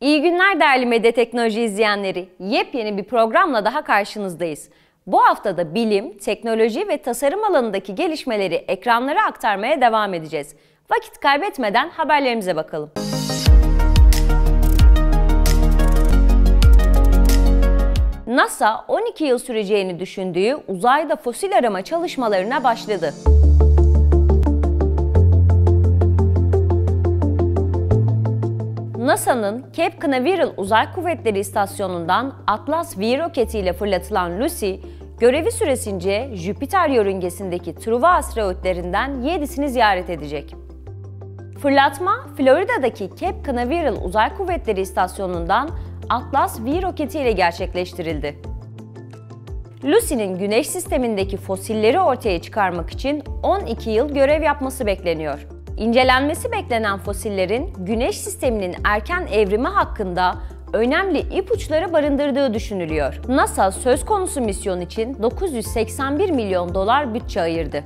İyi günler değerli Medya Teknoloji izleyenleri. Yepyeni bir programla daha karşınızdayız. Bu hafta da bilim, teknoloji ve tasarım alanındaki gelişmeleri ekranlara aktarmaya devam edeceğiz. Vakit kaybetmeden haberlerimize bakalım. NASA 12 yıl süreceğini düşündüğü uzayda fosil arama çalışmalarına başladı. NASA'nın Cape Canaveral Uzay Kuvvetleri İstasyonu'ndan Atlas V roketiyle fırlatılan Lucy, görevi süresince Jüpiter yörüngesindeki Truva asteroitlerinden 7'sini ziyaret edecek. Fırlatma, Florida'daki Cape Canaveral Uzay Kuvvetleri İstasyonu'ndan Atlas V roketiyle gerçekleştirildi. Lucy'nin Güneş sistemindeki fosilleri ortaya çıkarmak için 12 yıl görev yapması bekleniyor. İncelenmesi beklenen fosillerin Güneş sisteminin erken evrimi hakkında önemli ipuçları barındırdığı düşünülüyor. NASA söz konusu misyon için 981 milyon dolar bütçe ayırdı.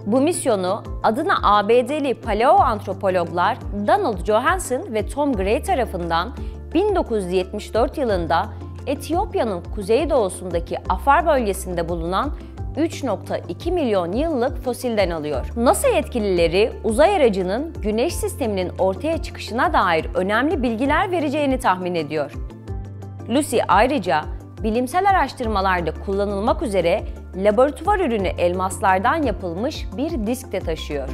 Bu misyonu adına ABD'li paleoantropologlar Donald Johanson ve Tom Gray tarafından 1974 yılında Etiyopya'nın kuzeydoğusundaki Afar bölgesinde bulunan 3,2 milyon yıllık fosilden alıyor. NASA yetkilileri uzay aracının Güneş sisteminin ortaya çıkışına dair önemli bilgiler vereceğini tahmin ediyor. Lucy ayrıca bilimsel araştırmalarda kullanılmak üzere laboratuvar ürünü elmaslardan yapılmış bir disk de taşıyor.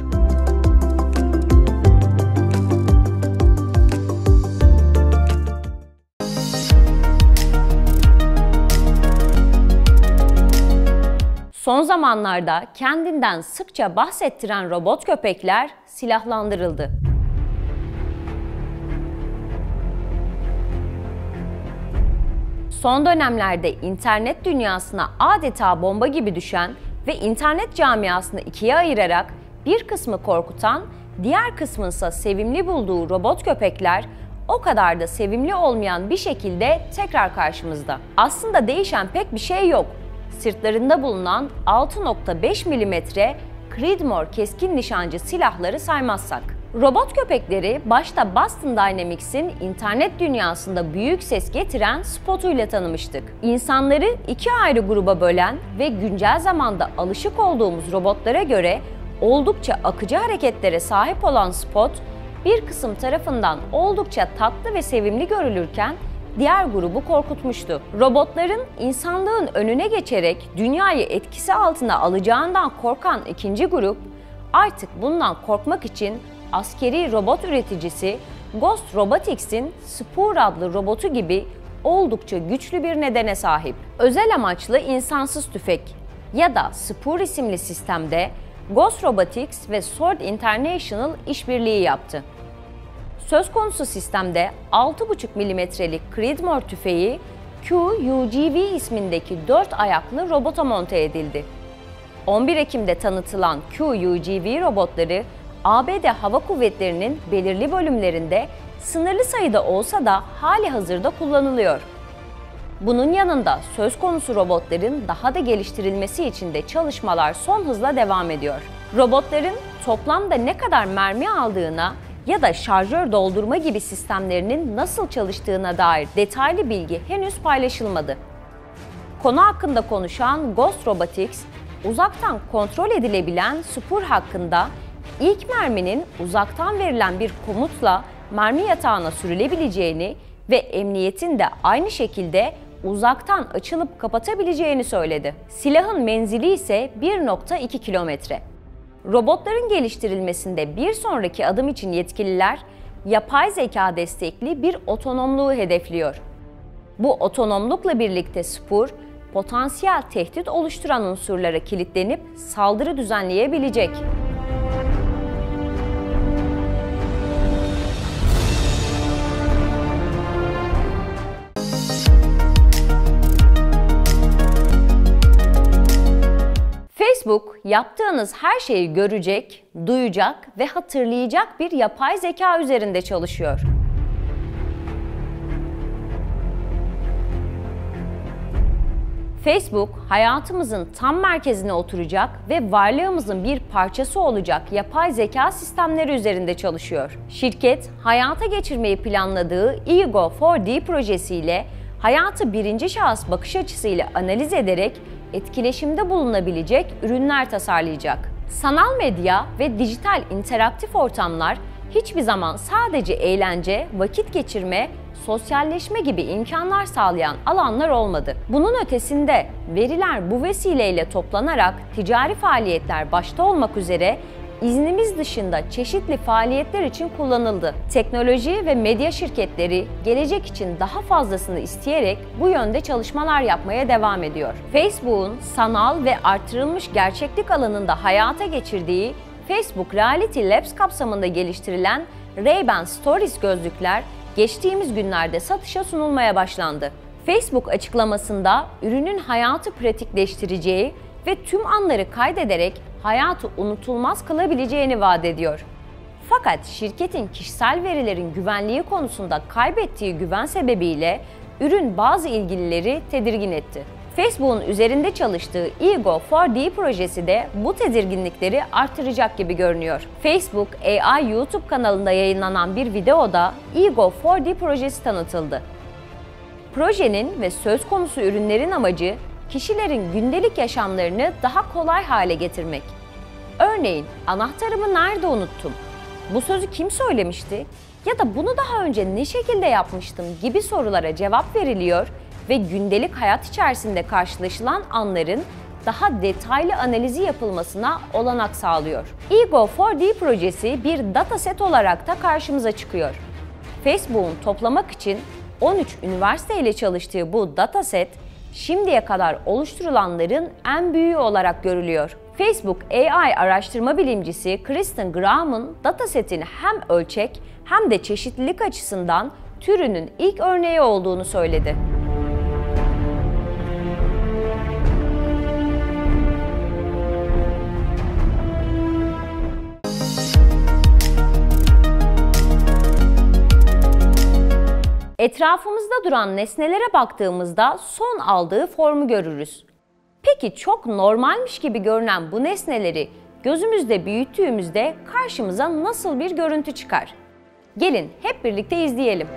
Son zamanlarda kendinden sıkça bahsettiren robot köpekler silahlandırıldı. Son dönemlerde internet dünyasına adeta bomba gibi düşen ve internet camiasını ikiye ayırarak bir kısmı korkutan, diğer kısmınsa sevimli bulduğu robot köpekler o kadar da sevimli olmayan bir şekilde tekrar karşımızda. Aslında değişen pek bir şey yok. Sırtlarında bulunan 6,5 mm Creedmoor keskin nişancı silahları saymazsak. Robot köpekleri başta Boston Dynamics'in internet dünyasında büyük ses getiren spotuyla tanımıştık. İnsanları iki ayrı gruba bölen ve güncel zamanda alışık olduğumuz robotlara göre oldukça akıcı hareketlere sahip olan spot, bir kısım tarafından oldukça tatlı ve sevimli görülürken diğer grubu korkutmuştu. Robotların insanlığın önüne geçerek dünyayı etkisi altına alacağından korkan ikinci grup, artık bundan korkmak için askeri robot üreticisi Ghost Robotics'in Spur adlı robotu gibi oldukça güçlü bir nedene sahip. Özel amaçlı insansız tüfek ya da Spur isimli sistemde Ghost Robotics ve Sword International işbirliği yaptı. Söz konusu sistemde 6,5 mm'lik Creedmoor tüfeği QUGV ismindeki 4 ayaklı robota monte edildi. 11 Ekim'de tanıtılan QUGV robotları ABD Hava Kuvvetleri'nin belirli bölümlerinde sınırlı sayıda olsa da hali hazırda kullanılıyor. Bunun yanında söz konusu robotların daha da geliştirilmesi için de çalışmalar son hızla devam ediyor. Robotların toplamda ne kadar mermi aldığına ya da şarjör doldurma gibi sistemlerinin nasıl çalıştığına dair detaylı bilgi henüz paylaşılmadı. Konu hakkında konuşan Ghost Robotics, uzaktan kontrol edilebilen Spur hakkında ilk merminin uzaktan verilen bir komutla mermi yatağına sürülebileceğini ve emniyetin de aynı şekilde uzaktan açılıp kapatabileceğini söyledi. Silahın menzili ise 1,2 kilometre. Robotların geliştirilmesinde bir sonraki adım için yetkililer, yapay zeka destekli bir otonomluğu hedefliyor. Bu otonomlukla birlikte Spur, potansiyel tehdit oluşturan unsurlara kilitlenip saldırı düzenleyebilecek. Facebook, yaptığınız her şeyi görecek, duyacak ve hatırlayacak bir yapay zeka üzerinde çalışıyor. Facebook, hayatımızın tam merkezine oturacak ve varlığımızın bir parçası olacak yapay zeka sistemleri üzerinde çalışıyor. Şirket, hayata geçirmeyi planladığı Ego 4D projesiyle hayatı birinci şahıs bakış açısıyla analiz ederek etkileşimde bulunabilecek ürünler tasarlayacak. Sanal medya ve dijital interaktif ortamlar hiçbir zaman sadece eğlence, vakit geçirme, sosyalleşme gibi imkanlar sağlayan alanlar olmadı. Bunun ötesinde veriler bu vesileyle toplanarak ticari faaliyetler başta olmak üzere iznimiz dışında çeşitli faaliyetler için kullanıldı. Teknoloji ve medya şirketleri gelecek için daha fazlasını isteyerek bu yönde çalışmalar yapmaya devam ediyor. Facebook'un sanal ve artırılmış gerçeklik alanında hayata geçirdiği Facebook Reality Labs kapsamında geliştirilen Ray-Ban Stories gözlükler geçtiğimiz günlerde satışa sunulmaya başlandı. Facebook açıklamasında ürünün hayatı pratikleştireceği ve tüm anları kaydederek hayatı unutulmaz kılabileceğini vaat ediyor. Fakat şirketin kişisel verilerin güvenliği konusunda kaybettiği güven sebebiyle ürün bazı ilgilileri tedirgin etti. Facebook'un üzerinde çalıştığı Ego 4D projesi de bu tedirginlikleri artıracak gibi görünüyor. Facebook AI YouTube kanalında yayınlanan bir videoda Ego 4D projesi tanıtıldı. Projenin ve söz konusu ürünlerin amacı kişilerin gündelik yaşamlarını daha kolay hale getirmek. Örneğin, anahtarımı nerede unuttum? Bu sözü kim söylemişti? Ya da bunu daha önce ne şekilde yapmıştım gibi sorulara cevap veriliyor ve gündelik hayat içerisinde karşılaşılan anların daha detaylı analizi yapılmasına olanak sağlıyor. Ego 4D projesi bir dataset olarak da karşımıza çıkıyor. Facebook'un toplamak için 13 üniversite ile çalıştığı bu dataset, şimdiye kadar oluşturulanların en büyüğü olarak görülüyor. Facebook AI araştırma bilimcisi Kristen Graham'ın datasetin hem ölçek hem de çeşitlilik açısından türünün ilk örneği olduğunu söyledi. Etrafımızda duran nesnelere baktığımızda son aldığı formu görürüz. Peki çok normalmiş gibi görünen bu nesneleri gözümüzde büyüttüğümüzde karşımıza nasıl bir görüntü çıkar? Gelin hep birlikte izleyelim.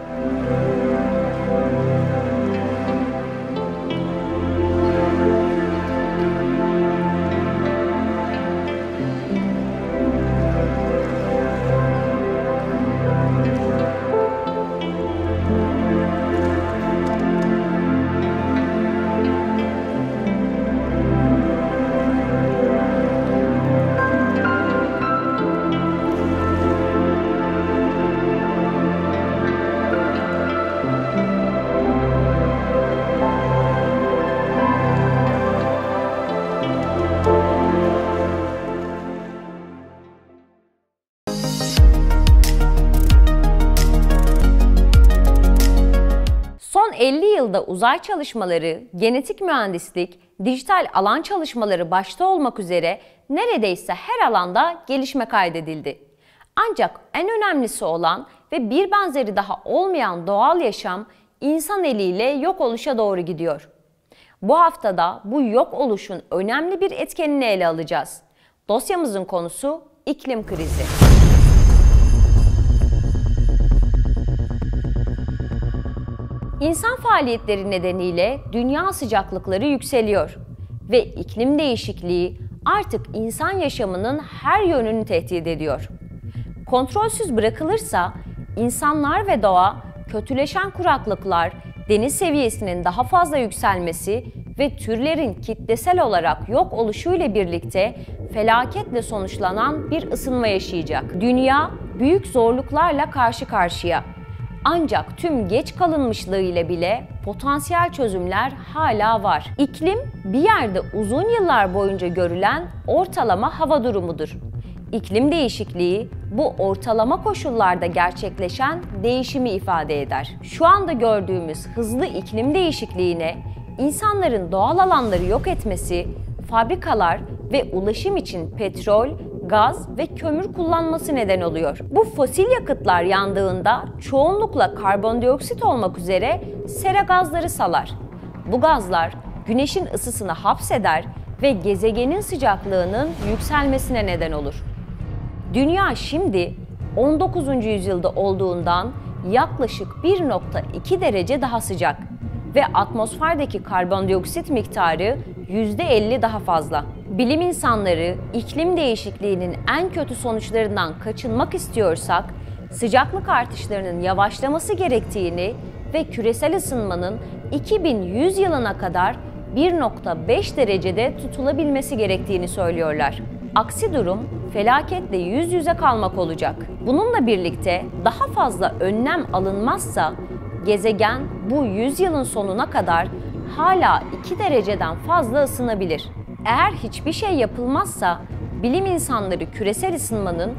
Son 50 yılda uzay çalışmaları, genetik mühendislik, dijital alan çalışmaları başta olmak üzere neredeyse her alanda gelişme kaydedildi. Ancak en önemlisi olan ve bir benzeri daha olmayan doğal yaşam insan eliyle yok oluşa doğru gidiyor. Bu haftada bu yok oluşun önemli bir etkenini ele alacağız. Dosyamızın konusu iklim krizi. İnsan faaliyetleri nedeniyle dünya sıcaklıkları yükseliyor ve iklim değişikliği artık insan yaşamının her yönünü tehdit ediyor. Kontrolsüz bırakılırsa insanlar ve doğa kötüleşen kuraklıklar, deniz seviyesinin daha fazla yükselmesi ve türlerin kitlesel olarak yok oluşuyla birlikte felaketle sonuçlanan bir ısınma yaşayacak. Dünya büyük zorluklarla karşı karşıya. Ancak tüm geç kalınmışlığıyla bile potansiyel çözümler hala var. İklim bir yerde uzun yıllar boyunca görülen ortalama hava durumudur. İklim değişikliği bu ortalama koşullarda gerçekleşen değişimi ifade eder. Şu anda gördüğümüz hızlı iklim değişikliğine insanların doğal alanları yok etmesi, fabrikalar ve ulaşım için petrol, gaz ve kömür kullanması neden oluyor. Bu fosil yakıtlar yandığında çoğunlukla karbondioksit olmak üzere sera gazları salar. Bu gazlar Güneşin ısısını hapseder ve gezegenin sıcaklığının yükselmesine neden olur. Dünya şimdi 19. yüzyılda olduğundan yaklaşık 1,2 derece daha sıcak ve atmosferdeki karbondioksit miktarı %50 daha fazla. Bilim insanları iklim değişikliğinin en kötü sonuçlarından kaçınmak istiyorsak sıcaklık artışlarının yavaşlaması gerektiğini ve küresel ısınmanın 2100 yılına kadar 1,5 derecede tutulabilmesi gerektiğini söylüyorlar. Aksi durum felaketle yüz yüze kalmak olacak. Bununla birlikte daha fazla önlem alınmazsa gezegen bu yüzyılın sonuna kadar hala 2 dereceden fazla ısınabilir. Eğer hiçbir şey yapılmazsa bilim insanları küresel ısınmanın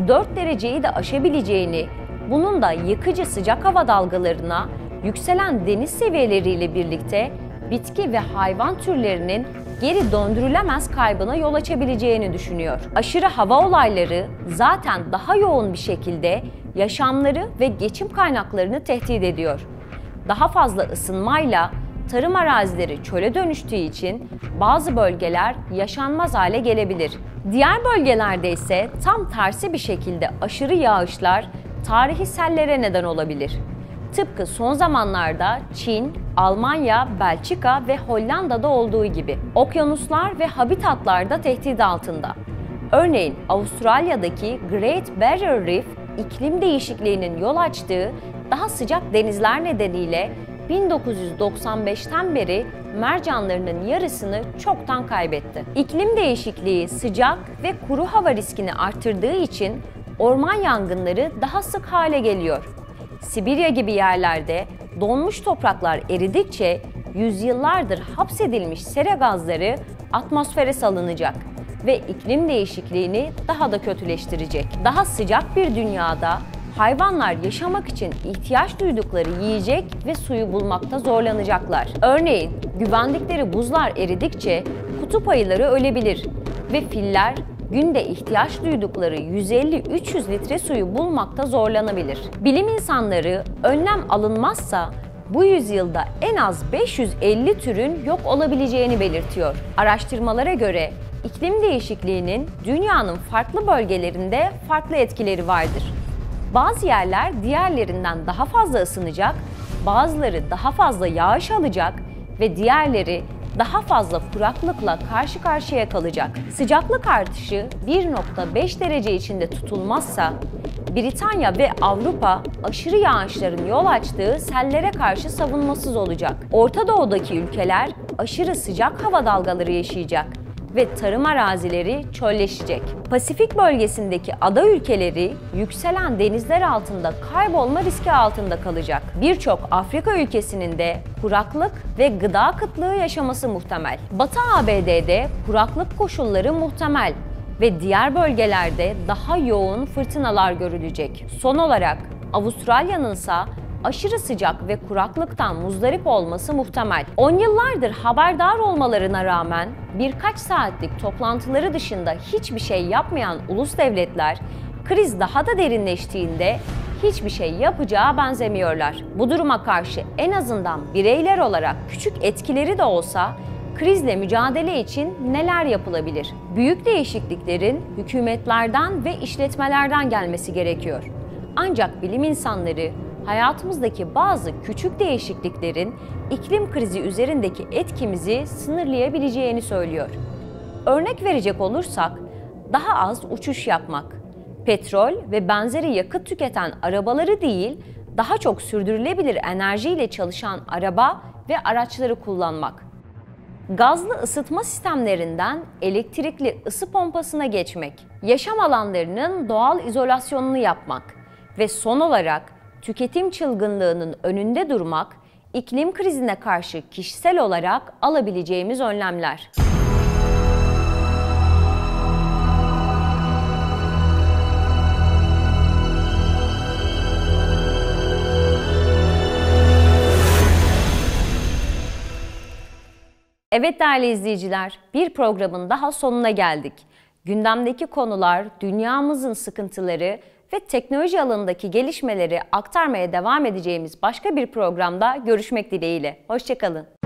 4 dereceyi de aşabileceğini, bunun da yıkıcı sıcak hava dalgalarına, yükselen deniz seviyeleriyle birlikte bitki ve hayvan türlerinin geri döndürülemez kaybına yol açabileceğini düşünüyor. Aşırı hava olayları zaten daha yoğun bir şekilde yaşamları ve geçim kaynaklarını tehdit ediyor. Daha fazla ısınmayla tarım arazileri çöle dönüştüğü için bazı bölgeler yaşanmaz hale gelebilir. Diğer bölgelerde ise tam tersi bir şekilde aşırı yağışlar tarihi sellere neden olabilir. Tıpkı son zamanlarda Çin, Almanya, Belçika ve Hollanda'da olduğu gibi. Okyanuslar ve habitatlar da tehdit altında. Örneğin Avustralya'daki Great Barrier Reef, iklim değişikliğinin yol açtığı daha sıcak denizler nedeniyle 1995'ten beri mercanlarının yarısını çoktan kaybetti. İklim değişikliği sıcak ve kuru hava riskini arttırdığı için orman yangınları daha sık hale geliyor. Sibirya gibi yerlerde donmuş topraklar eridikçe yüzyıllardır hapsedilmiş sera gazları atmosfere salınacak ve iklim değişikliğini daha da kötüleştirecek. Daha sıcak bir dünyada hayvanlar yaşamak için ihtiyaç duydukları yiyecek ve suyu bulmakta zorlanacaklar. Örneğin güvendikleri buzlar eridikçe kutup ayıları ölebilir ve filler günde ihtiyaç duydukları 150-300 litre suyu bulmakta zorlanabilir. Bilim insanları önlem alınmazsa bu yüzyılda en az 550 türün yok olabileceğini belirtiyor. Araştırmalara göre iklim değişikliğinin dünyanın farklı bölgelerinde farklı etkileri vardır. Bazı yerler diğerlerinden daha fazla ısınacak, bazıları daha fazla yağış alacak ve diğerleri daha fazla kuraklıkla karşı karşıya kalacak. Sıcaklık artışı 1,5 derece içinde tutulmazsa Britanya ve Avrupa aşırı yağışların yol açtığı sellere karşı savunmasız olacak. Orta Doğu'daki ülkeler aşırı sıcak hava dalgaları yaşayacak ve tarım arazileri çölleşecek. Pasifik bölgesindeki ada ülkeleri yükselen denizler altında kaybolma riski altında kalacak. Birçok Afrika ülkesinin de kuraklık ve gıda kıtlığı yaşaması muhtemel. Batı ABD'de kuraklık koşulları muhtemel ve diğer bölgelerde daha yoğun fırtınalar görülecek. Son olarak Avustralya'nın ise aşırı sıcak ve kuraklıktan muzdarip olması muhtemel. 10 yıllardır haberdar olmalarına rağmen birkaç saatlik toplantıları dışında hiçbir şey yapmayan ulus devletler, kriz daha da derinleştiğinde hiçbir şey yapacağı benzemiyorlar. Bu duruma karşı en azından bireyler olarak küçük etkileri de olsa krizle mücadele için neler yapılabilir? Büyük değişikliklerin hükümetlerden ve işletmelerden gelmesi gerekiyor. Ancak bilim insanları hayatımızdaki bazı küçük değişikliklerin iklim krizi üzerindeki etkimizi sınırlayabileceğini söylüyor. Örnek verecek olursak, daha az uçuş yapmak, petrol ve benzeri yakıt tüketen arabaları değil, daha çok sürdürülebilir enerjiyle çalışan araba ve araçları kullanmak, gazlı ısıtma sistemlerinden elektrikli ısı pompasına geçmek, yaşam alanlarının doğal izolasyonunu yapmak ve son olarak tüketim çılgınlığının önünde durmak, iklim krizine karşı kişisel olarak alabileceğimiz önlemler. Evet değerli izleyiciler, bir programın daha sonuna geldik. Gündemdeki konular, dünyamızın sıkıntıları ve teknoloji alanındaki gelişmeleri aktarmaya devam edeceğimiz başka bir programda görüşmek dileğiyle. Hoşça kalın.